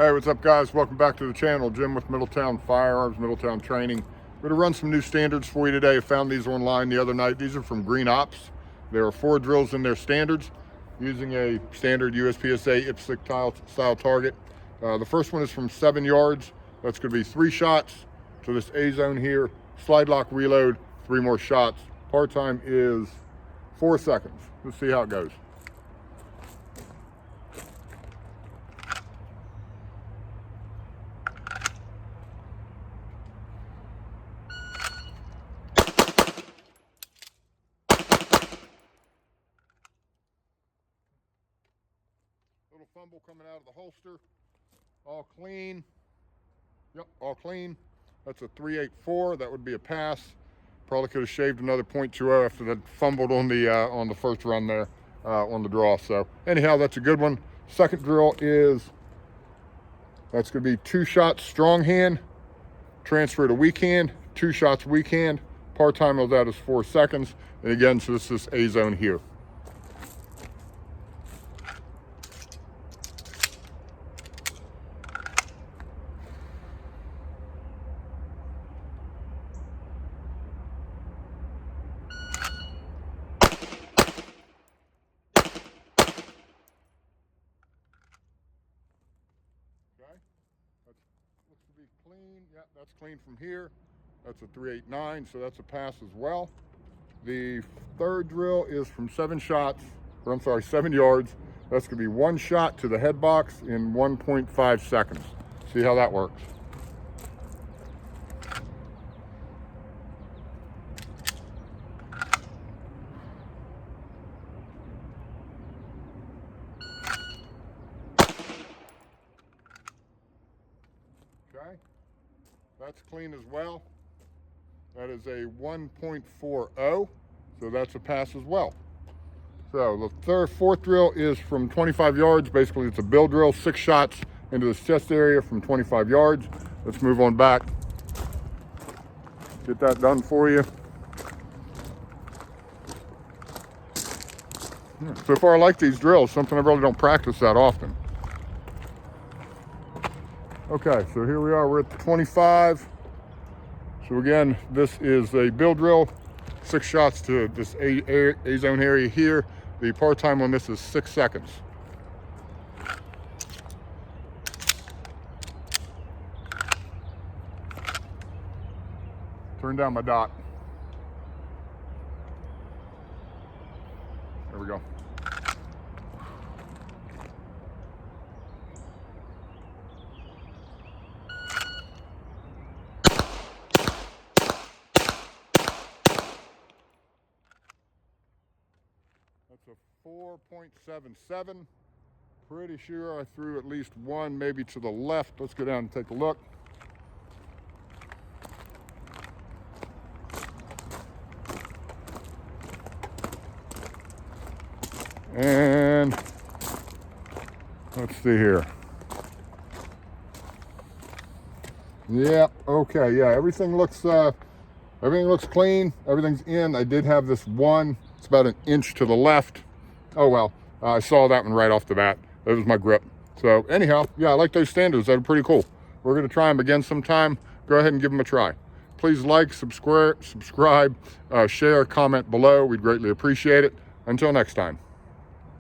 Hey, what's up guys? Welcome back to the channel. Jim with Middletown Firearms, Middletown Training. We're going to run some new standards for you today. I found these online the other night. These are from Green Ops. There are 4 drills in their standards using a standard USPSA IPSC style target. The first one is from 7 yards. That's going to be 3 shots to this A zone here. Slide lock reload, 3 more shots. Par time is 4 seconds. Let's see how it goes. Little fumble coming out of the holster. All clean. Yep, all clean. That's a 3.84. That would be a pass. Probably could have shaved another .20 after that fumbled on the first run there on the draw. So anyhow, that's a good one. Second drill is, that's going to be 2 shots strong hand, transfer to weak hand, 2 shots weak hand. Par time of that is 4 seconds. And again, so this is A zone here. That looks to be clean. Yeah, that's clean from here. That's a 3.89, so that's a pass as well. The third drill is from 7 yards. That's gonna be 1 shot to the head box in 1.5 seconds. See how that works. Okay, that's clean as well. That is a 1.40, so that's a pass as well. So the fourth drill is from 25 yards. Basically, it's a bill drill, 6 shots into the chest area from 25 yards. Let's move on back. Get that done for you. So far, I like these drills, something I really don't practice that often. Okay, so here we are, we're at the 25. So again, this is a bill drill, 6 shots to this A zone area here. The par time on this is 6 seconds. Turn down my dot. There we go. That's a 4.77. Pretty sure I threw at least 1, maybe to the left. Let's go down and take a look. And let's see here. Yeah, okay, yeah, everything looks clean. Everything's in. I did have this one. It's about 1 inch to the left. Oh well, I saw that one right off the bat. That was my grip. So anyhow, yeah, I like those standards. They're pretty cool. We're going to try them again sometime. Go ahead and give them a try. Please like, subscribe, share, comment below. We'd greatly appreciate it. Until next time.